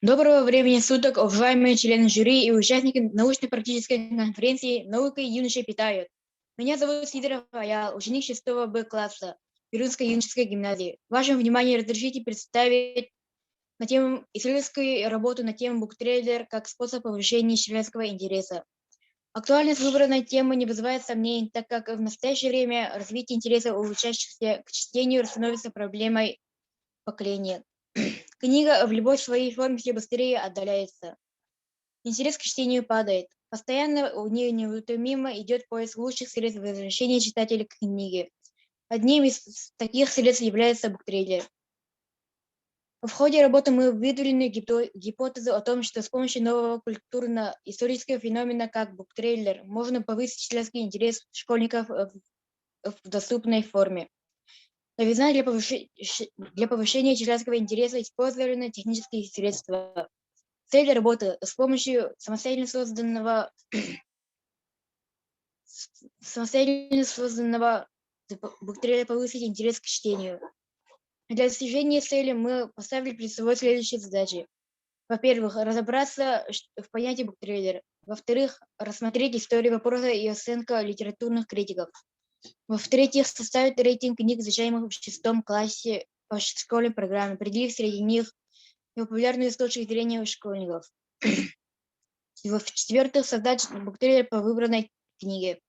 Доброго времени суток, уважаемые члены жюри и участники научно-практической конференции «Наука юношей питают». Меня зовут Сидоров Аял, ученик 6 Б класса Перунской юношеской гимназии. Вашему вниманию разрешите представить на тему исследовательскую работу на тему буктрейлер как способ повышения читательского интереса. Актуальность выбранной темы не вызывает сомнений, так как в настоящее время развитие интереса у учащихся к чтению становится проблемой поколения. Книга в любой своей форме все быстрее отдаляется. Интерес к чтению падает. Постоянно у нее неутомимо идет поиск лучших средств возвращения читателя к книге. Одним из таких средств является буктрейлер. В ходе работы мы выдвинули гипотезу о том, что с помощью нового культурно-исторического феномена, как буктрейлер, можно повысить читательский интерес школьников в доступной форме. Новизна для повышения читательского интереса использованы технические средства. Цель работы с помощью самостоятельно созданного буктреля повысить интерес к чтению. Для достижения цели мы поставили перед собой следующие задачи. Во-первых, разобраться в понятии буктрейлер. Во-вторых, рассмотреть историю вопроса и оценка литературных критиков. В-третьих, составить рейтинг книг, изучаемых в 6 классе по школьной программе, определив среди них популярные с точки зрения школьников. В-четвертых, создать буктрейлер по выбранной книге.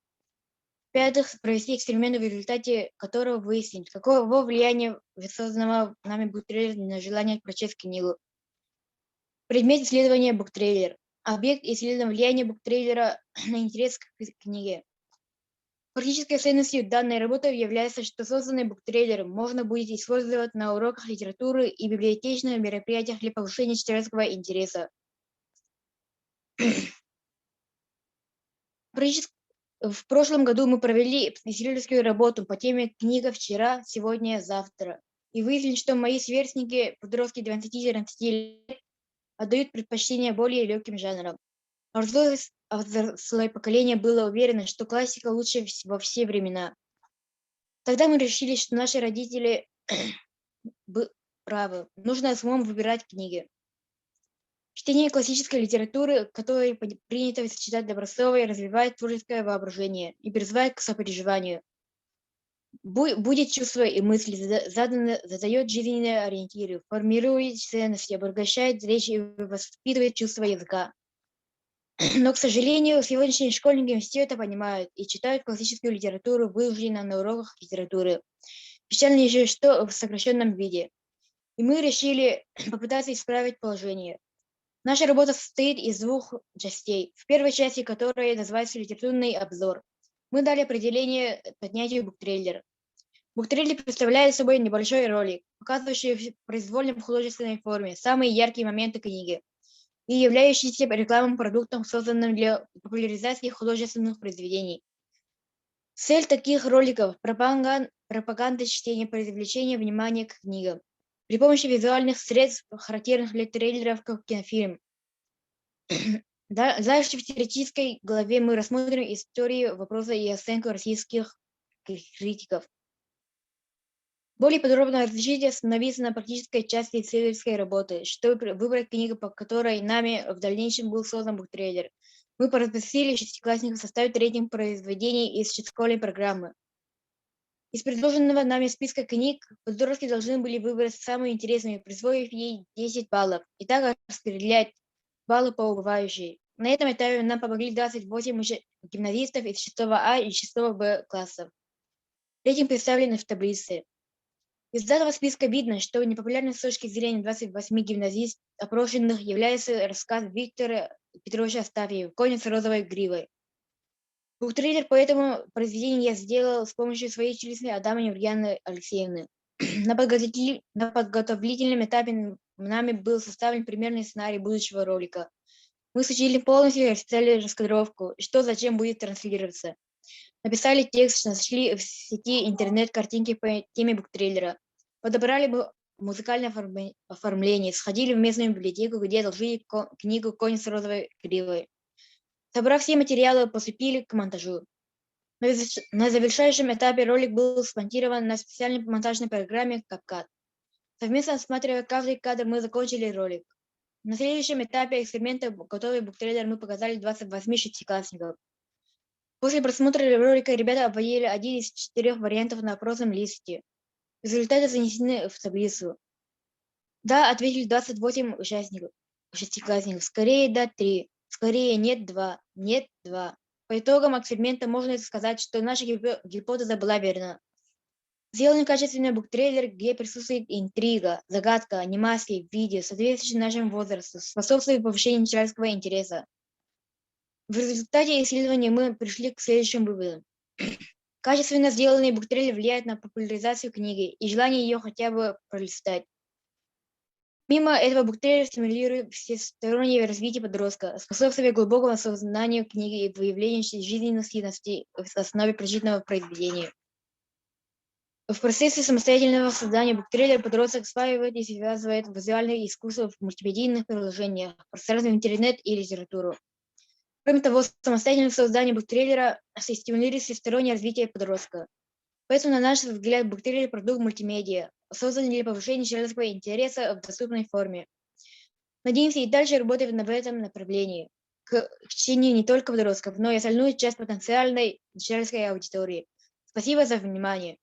В-пятых, провести эксперимент, в результате которого выяснить, каково влияние созданного нами буктрейлера на желание прочесть книгу. Предмет исследования буктрейлер. Объект исследования влияния буктрейлера на интерес к книге. Практической ценностью данной работы является, что созданный буктрейлер можно будет использовать на уроках литературы и библиотечных мероприятиях для повышения читательского интереса. В прошлом году мы провели исследовательскую работу по теме «Книга вчера, сегодня, завтра». И выяснили, что мои сверстники, подростки 20-30 лет, отдают предпочтение более легким жанрам. А взрослое поколение было уверено, что классика лучше во все времена. Тогда мы решили, что наши родители правы. Нужно самому выбирать книги. Чтение классической литературы, которую принято читать образцовой, развивает творческое воображение и призывает к сопереживанию. Будет чувство и мысли, задает жизненные ориентиры, формирует ценности, обогащает речь и воспитывает чувство языка. Но, к сожалению, сегодняшние школьники все это понимают и читают классическую литературу вынужденно на уроках литературы. Печально еще, что в сокращенном виде. И мы решили попытаться исправить положение. Наша работа состоит из двух частей. В первой части, которая называется «Литературный обзор», мы дали определение понятию буктрейлер. Буктрейлер представляет собой небольшой ролик, показывающий в произвольной художественной форме самые яркие моменты книги и являющийся рекламным продуктом, созданным для популяризации художественных произведений. Цель таких роликов – пропаганда чтения, привлечение внимания к книгам при помощи визуальных средств, характерных для трейлеров, как кинофильм. Дальше в теоретической главе мы рассмотрим историю вопроса и оценку российских критиков. Более подробно разрешите остановиться на практической части исследовательской работы, чтобы выбрать книгу, по которой нами в дальнейшем был создан буктрейлер. Мы попросили шестиклассников составить рейтинг произведений из школьной программы. Из предложенного нами списка книг подростки должны были выбрать самую интересную, присвоив ей 10 баллов, и так распределять баллы по убывающей. На этом этапе нам помогли 28 гимназистов из 6 А и 6 Б классов. Рейтинг представлен в таблице. Из этого списка видно, что непопулярным с точки зрения 28 гимназистов опрошенных является рассказ Виктора Петровича Астафьева «Конь с розовой гривой». Буктрейлер по этому произведению я сделал с помощью своей учительницы Адамовой Евгении Алексеевны. На подготовительном этапе нами был составлен примерный сценарий будущего ролика. Мы с учителем полностью расписали раскадровку, что зачем будет транслироваться. Написали текст, нашли в сети интернет-картинки по теме буктрейлера. Подобрали бы музыкальное оформление, сходили в местную библиотеку, где одолжили книгу «Конь с розовой гривой». Собрав все материалы, приступили к монтажу. На завершающем этапе ролик был смонтирован на специальной монтажной программе CapCut. Совместно осматривая каждый кадр, мы закончили ролик. На следующем этапе эксперимента готовый буктрейлер мы показали 28 шестиклассников. После просмотра ролика ребята обводили один из 4 вариантов на опросном листе. Результаты занесены в таблицу. Да, ответили 28 шестиклассников. Скорее да 3. Скорее нет 2. Нет 2. По итогам эксперимента можно сказать, что наша гипотеза была верна. Сделан качественный буктрейлер, где присутствует интрига, загадка, анимации, видео, соответствующие нашему возрасту, способствует повышению читательского интереса. В результате исследования мы пришли к следующим выводам. Качественно сделанный буктрейлер влияет на популяризацию книги и желание ее хотя бы пролистать. Мимо этого буктрейлер стимулирует всестороннее развитие подростка, способствуя глубокому осознанию книги и выявлению жизненных ценностей в основе прочитанного произведения. В процессе самостоятельного создания буктрейлера подросток осваивает и связывает визуальное искусство в мультимедийных приложениях, пространстве интернет и литературу. Кроме того, самостоятельное создание буктрейлера стимулирует всестороннее развитие подростка. Поэтому, на наш взгляд, буктрейлер – продукт мультимедиа, созданный для повышения читательского интереса в доступной форме. Надеемся и дальше работать в этом направлении, к чтению не только подростков, но и остальную часть потенциальной читательской аудитории. Спасибо за внимание.